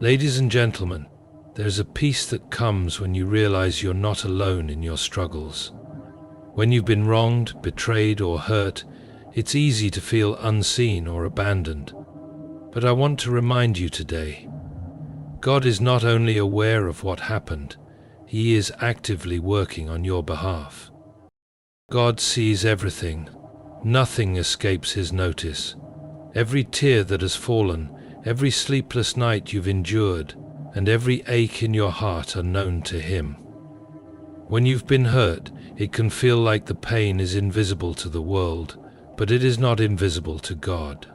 Ladies and gentlemen, there's a peace that comes when you realize you're not alone in your struggles. When you've been wronged, betrayed, or hurt, it's easy to feel unseen or abandoned. But I want to remind you today, God is not only aware of what happened, He is actively working on your behalf. God sees everything. Nothing escapes His notice. Every tear that has fallen, every sleepless night you've endured, and every ache in your heart are known to Him. When you've been hurt, it can feel like the pain is invisible to the world, but it is not invisible to God.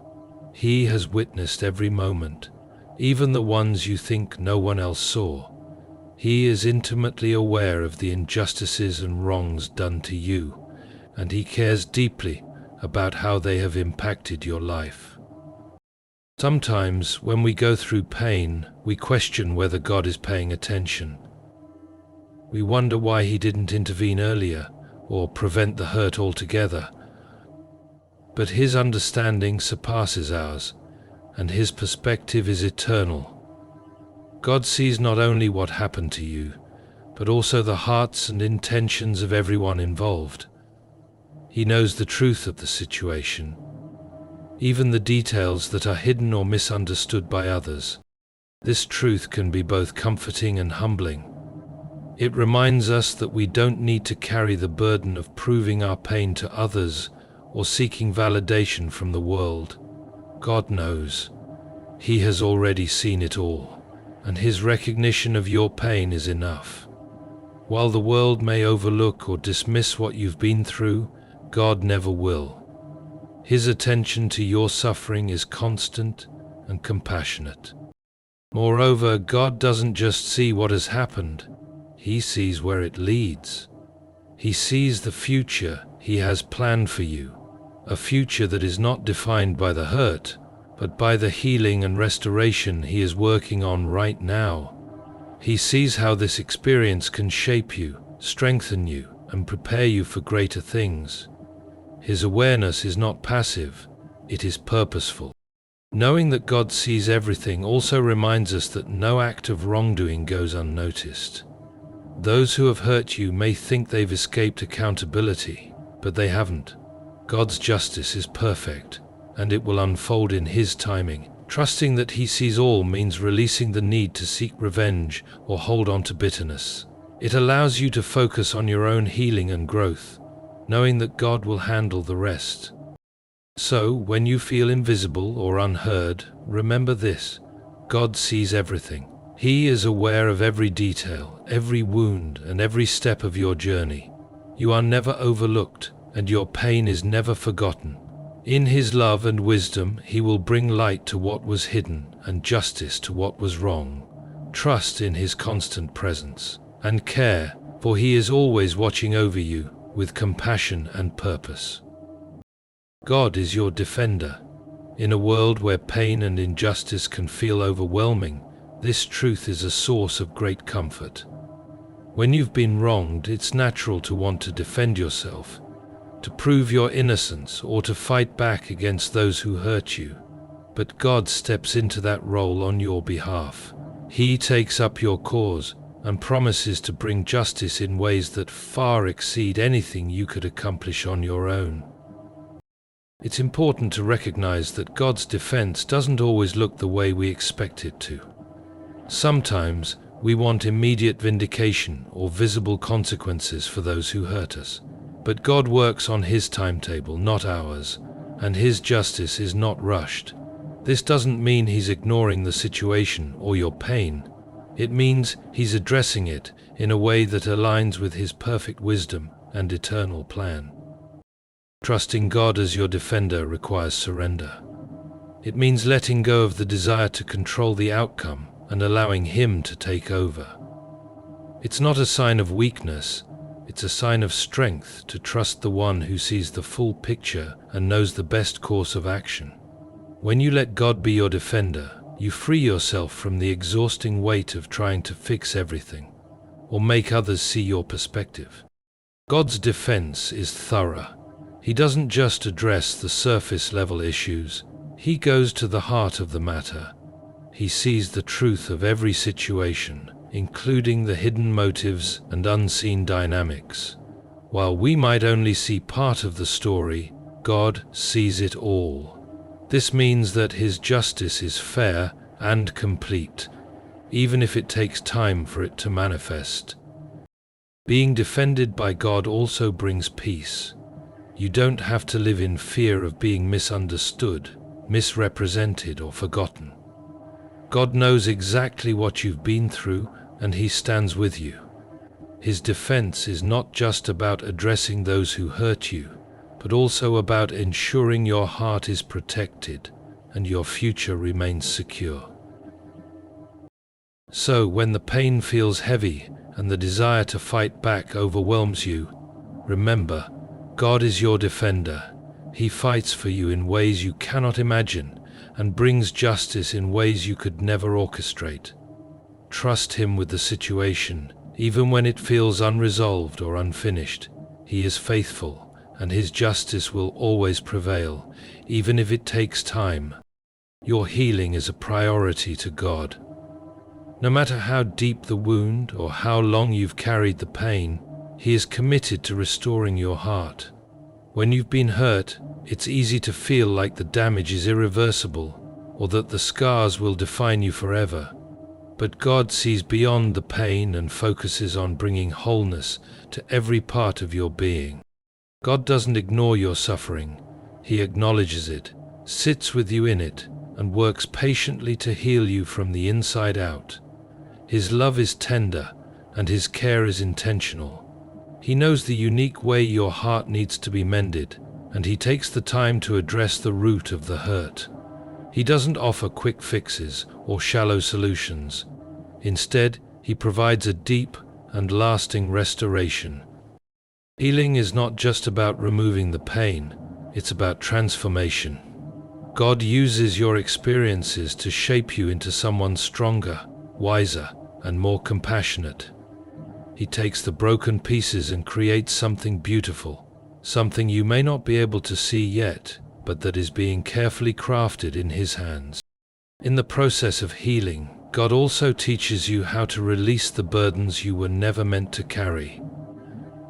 He has witnessed every moment, even the ones you think no one else saw. He is intimately aware of the injustices and wrongs done to you, and He cares deeply about how they have impacted your life. Sometimes, when we go through pain, we question whether God is paying attention. We wonder why He didn't intervene earlier or prevent the hurt altogether. But His understanding surpasses ours, and His perspective is eternal. God sees not only what happened to you, but also the hearts and intentions of everyone involved. He knows the truth of the situation, even the details that are hidden or misunderstood by others. This truth can be both comforting and humbling. It reminds us that we don't need to carry the burden of proving our pain to others or seeking validation from the world. God knows. He has already seen it all, and His recognition of your pain is enough. While the world may overlook or dismiss what you've been through, God never will. His attention to your suffering is constant and compassionate. Moreover, God doesn't just see what has happened, He sees where it leads. He sees the future He has planned for you, a future that is not defined by the hurt, but by the healing and restoration He is working on right now. He sees how this experience can shape you, strengthen you, and prepare you for greater things. His awareness is not passive, it is purposeful. Knowing that God sees everything also reminds us that no act of wrongdoing goes unnoticed. Those who have hurt you may think they've escaped accountability, but they haven't. God's justice is perfect, and it will unfold in His timing. Trusting that He sees all means releasing the need to seek revenge or hold on to bitterness. It allows you to focus on your own healing and growth, knowing that God will handle the rest. So, when you feel invisible or unheard, remember this: God sees everything. He is aware of every detail, every wound, and every step of your journey. You are never overlooked, and your pain is never forgotten. In His love and wisdom, He will bring light to what was hidden and justice to what was wrong. Trust in His constant presence and care, for He is always watching over you with compassion and purpose. God is your defender. In a world where pain and injustice can feel overwhelming, this truth is a source of great comfort. When you've been wronged, it's natural to want to defend yourself, to prove your innocence, or to fight back against those who hurt you. But God steps into that role on your behalf. He takes up your cause and promises to bring justice in ways that far exceed anything you could accomplish on your own. It's important to recognize that God's defense doesn't always look the way we expect it to. Sometimes we want immediate vindication or visible consequences for those who hurt us. But God works on His timetable, not ours, and His justice is not rushed. This doesn't mean He's ignoring the situation or your pain. It means He's addressing it in a way that aligns with His perfect wisdom and eternal plan. Trusting God as your defender requires surrender. It means letting go of the desire to control the outcome and allowing Him to take over. It's not a sign of weakness, it's a sign of strength to trust the One who sees the full picture and knows the best course of action. When you let God be your defender, you free yourself from the exhausting weight of trying to fix everything or make others see your perspective. God's defense is thorough. He doesn't just address the surface level issues, He goes to the heart of the matter. He sees the truth of every situation, including the hidden motives and unseen dynamics. While we might only see part of the story, God sees it all. This means that His justice is fair and complete, even if it takes time for it to manifest. Being defended by God also brings peace. You don't have to live in fear of being misunderstood, misrepresented, or forgotten. God knows exactly what you've been through, and He stands with you. His defense is not just about addressing those who hurt you, but also about ensuring your heart is protected and your future remains secure. So, when the pain feels heavy and the desire to fight back overwhelms you, remember, God is your defender. He fights for you in ways you cannot imagine and brings justice in ways you could never orchestrate. Trust Him with the situation, even when it feels unresolved or unfinished. He is faithful, and His justice will always prevail, even if it takes time. Your healing is a priority to God. No matter how deep the wound or how long you've carried the pain, He is committed to restoring your heart. When you've been hurt, it's easy to feel like the damage is irreversible, or that the scars will define you forever. But God sees beyond the pain and focuses on bringing wholeness to every part of your being. God doesn't ignore your suffering. He acknowledges it, sits with you in it, and works patiently to heal you from the inside out. His love is tender, and His care is intentional. He knows the unique way your heart needs to be mended, and He takes the time to address the root of the hurt. He doesn't offer quick fixes or shallow solutions. Instead, He provides a deep and lasting restoration. Healing is not just about removing the pain, it's about transformation. God uses your experiences to shape you into someone stronger, wiser, and more compassionate. He takes the broken pieces and creates something beautiful, something you may not be able to see yet, but that is being carefully crafted in His hands. In the process of healing, God also teaches you how to release the burdens you were never meant to carry.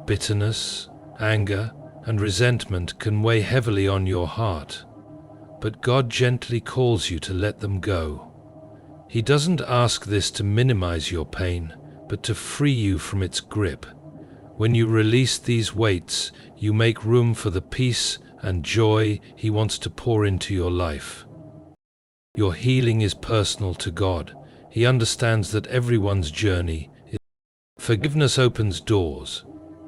Bitterness, anger, and resentment can weigh heavily on your heart, but God gently calls you to let them go. He doesn't ask this to minimize your pain, but to free you from its grip. When you release these weights, you make room for the peace and joy He wants to pour into your life. Your healing is personal to God. He understands that everyone's journey is. Forgiveness opens doors.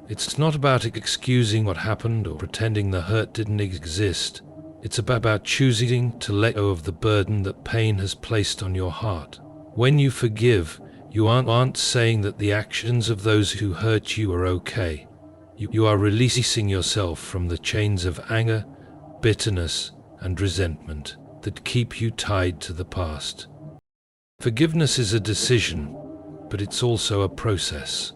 It's not about excusing what happened or pretending the hurt didn't exist. It's about choosing to let go of the burden that pain has placed on your heart. When you forgive, you aren't saying that the actions of those who hurt you are okay. You are releasing yourself from the chains of anger, bitterness, and resentment that keep you tied to the past. Forgiveness is a decision, but it's also a process.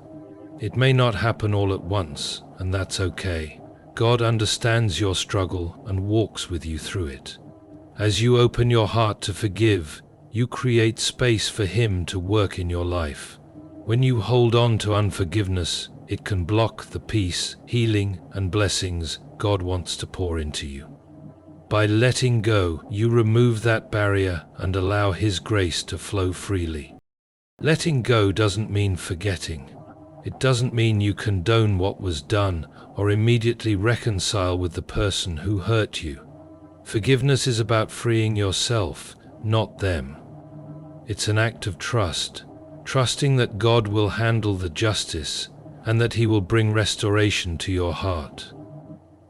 It may not happen all at once, and that's okay. God understands your struggle and walks with you through it. As you open your heart to forgive, you create space for Him to work in your life. When you hold on to unforgiveness, it can block the peace, healing, and blessings God wants to pour into you. By letting go, you remove that barrier and allow His grace to flow freely. Letting go doesn't mean forgetting. It doesn't mean you condone what was done or immediately reconcile with the person who hurt you. Forgiveness is about freeing yourself, not them. It's an act of trust, trusting that God will handle the justice and that He will bring restoration to your heart.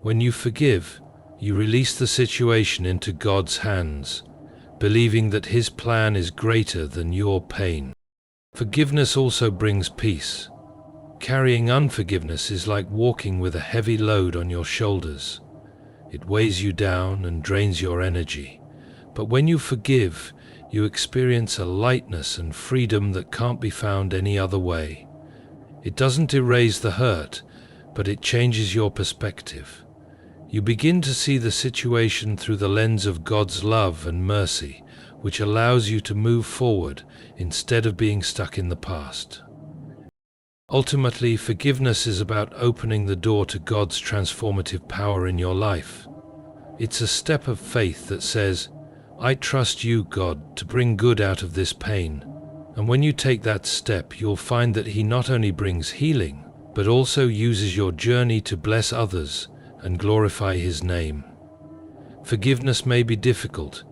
When you forgive, you release the situation into God's hands, believing that His plan is greater than your pain. Forgiveness also brings peace. Carrying unforgiveness is like walking with a heavy load on your shoulders. It weighs you down and drains your energy. But when you forgive, you experience a lightness and freedom that can't be found any other way. It doesn't erase the hurt, but it changes your perspective. You begin to see the situation through the lens of God's love and mercy, which allows you to move forward instead of being stuck in the past. Ultimately, forgiveness is about opening the door to God's transformative power in your life. It's a step of faith that says, "I trust you, God, to bring good out of this pain." And when you take that step, you'll find that He not only brings healing, but also uses your journey to bless others and glorify His name. Forgiveness may be difficult,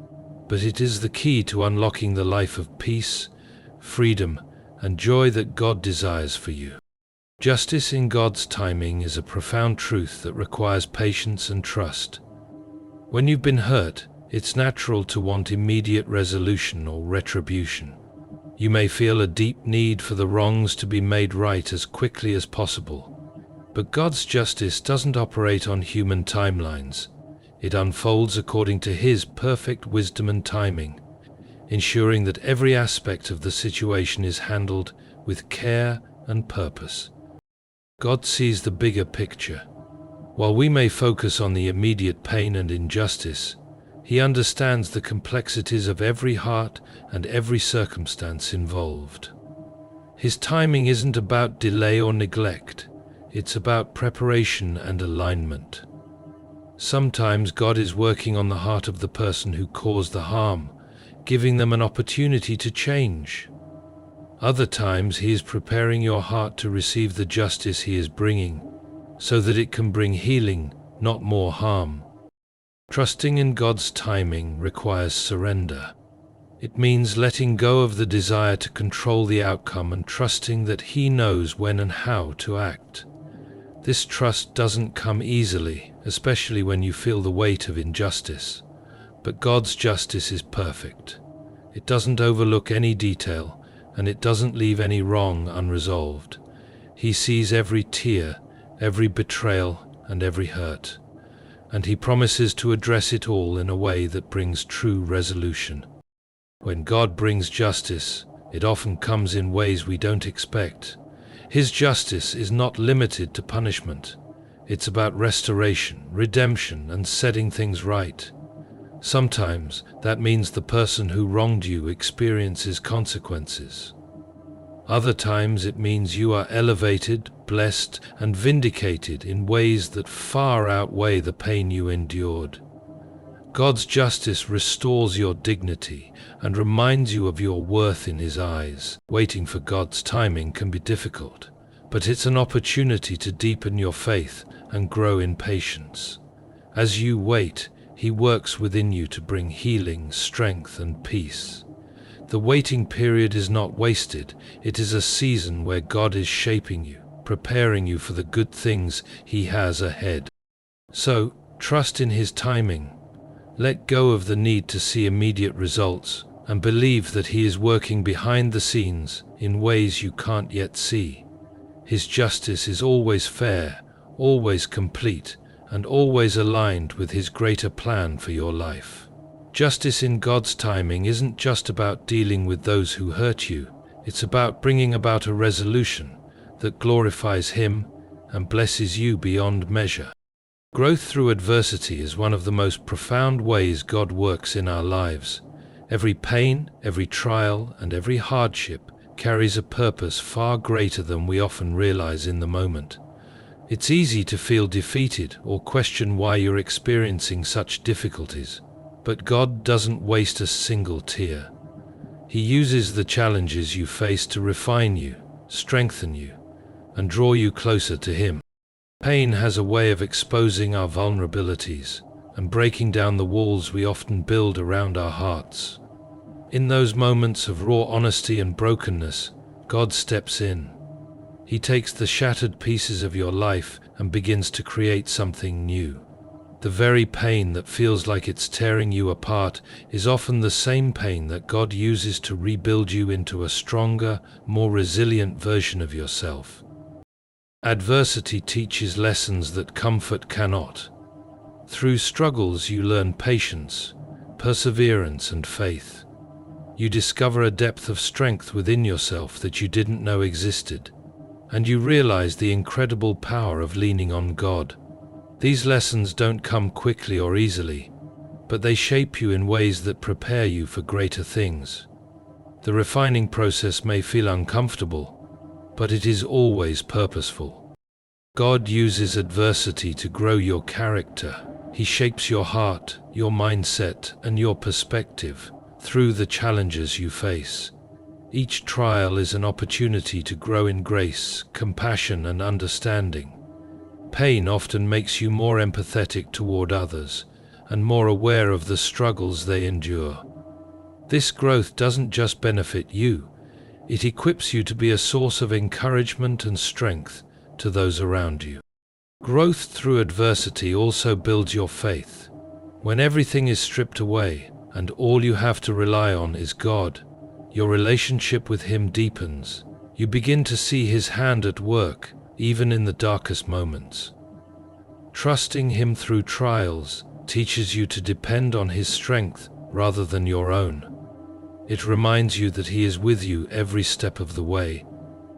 but it is the key to unlocking the life of peace, freedom, and joy that God desires for you. Justice in God's timing is a profound truth that requires patience and trust. When you've been hurt, it's natural to want immediate resolution or retribution. You may feel a deep need for the wrongs to be made right as quickly as possible. But God's justice doesn't operate on human timelines. It unfolds according to His perfect wisdom and timing, ensuring that every aspect of the situation is handled with care and purpose. God sees the bigger picture. While we may focus on the immediate pain and injustice, He understands the complexities of every heart and every circumstance involved. His timing isn't about delay or neglect. It's about preparation and alignment. Sometimes God is working on the heart of the person who caused the harm, giving them an opportunity to change. Other times He is preparing your heart to receive the justice He is bringing, so that it can bring healing, not more harm. Trusting in God's timing requires surrender. It means letting go of the desire to control the outcome and trusting that He knows when and how to act. This trust doesn't come easily, especially when you feel the weight of injustice. But God's justice is perfect. It doesn't overlook any detail, and it doesn't leave any wrong unresolved. He sees every tear, every betrayal, and every hurt. And He promises to address it all in a way that brings true resolution. When God brings justice, it often comes in ways we don't expect. His justice is not limited to punishment. It's about restoration, redemption, and setting things right. Sometimes that means the person who wronged you experiences consequences. Other times it means you are elevated, blessed, and vindicated in ways that far outweigh the pain you endured. God's justice restores your dignity and reminds you of your worth in His eyes. Waiting for God's timing can be difficult, but it's an opportunity to deepen your faith and grow in patience. As you wait, He works within you to bring healing, strength, and peace. The waiting period is not wasted. It is a season where God is shaping you, preparing you for the good things He has ahead. So, trust in His timing. Let go of the need to see immediate results and believe that He is working behind the scenes in ways you can't yet see. His justice is always fair, always complete, and always aligned with His greater plan for your life. Justice in God's timing isn't just about dealing with those who hurt you. It's about bringing about a resolution that glorifies Him and blesses you beyond measure. Growth through adversity is one of the most profound ways God works in our lives. Every pain, every trial, and every hardship carries a purpose far greater than we often realize in the moment. It's easy to feel defeated or question why you're experiencing such difficulties. But God doesn't waste a single tear. He uses the challenges you face to refine you, strengthen you, and draw you closer to Him. Pain has a way of exposing our vulnerabilities and breaking down the walls we often build around our hearts. In those moments of raw honesty and brokenness, God steps in. He takes the shattered pieces of your life and begins to create something new. The very pain that feels like it's tearing you apart is often the same pain that God uses to rebuild you into a stronger, more resilient version of yourself. Adversity teaches lessons that comfort cannot. Through struggles you learn patience, perseverance, and faith. You discover a depth of strength within yourself that you didn't know existed, and you realize the incredible power of leaning on God. These lessons don't come quickly or easily, but they shape you in ways that prepare you for greater things. The refining process may feel uncomfortable, but it is always purposeful. God uses adversity to grow your character. He shapes your heart, your mindset, and your perspective through the challenges you face. Each trial is an opportunity to grow in grace, compassion, and understanding. Pain often makes you more empathetic toward others and more aware of the struggles they endure. This growth doesn't just benefit you, it equips you to be a source of encouragement and strength to those around you. Growth through adversity also builds your faith. When everything is stripped away and all you have to rely on is God, your relationship with Him deepens. You begin to see His hand at work, even in the darkest moments. Trusting Him through trials teaches you to depend on His strength rather than your own. It reminds you that He is with you every step of the way,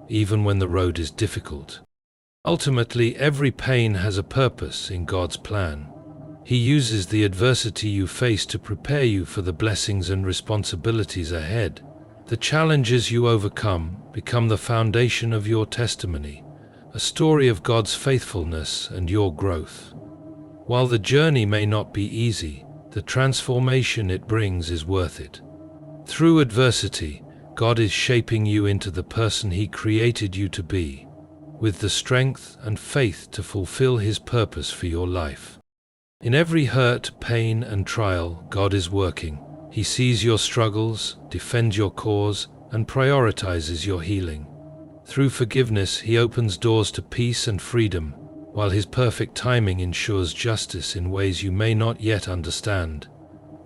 even when the road is difficult. Ultimately, every pain has a purpose in God's plan. He uses the adversity you face to prepare you for the blessings and responsibilities ahead. The challenges you overcome become the foundation of your testimony, a story of God's faithfulness and your growth. While the journey may not be easy, the transformation it brings is worth it. Through adversity, God is shaping you into the person He created you to be, with the strength and faith to fulfill His purpose for your life. In every hurt, pain, and trial, God is working. He sees your struggles, defends your cause, and prioritizes your healing. Through forgiveness, He opens doors to peace and freedom, while His perfect timing ensures justice in ways you may not yet understand.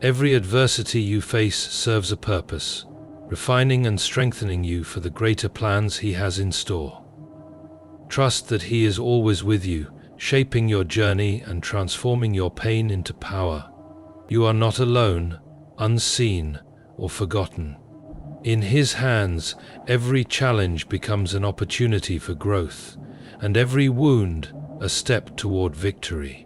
Every adversity you face serves a purpose, refining and strengthening you for the greater plans He has in store. Trust that He is always with you, shaping your journey and transforming your pain into power. You are not alone, unseen, or forgotten. In His hands, every challenge becomes an opportunity for growth, and every wound a step toward victory.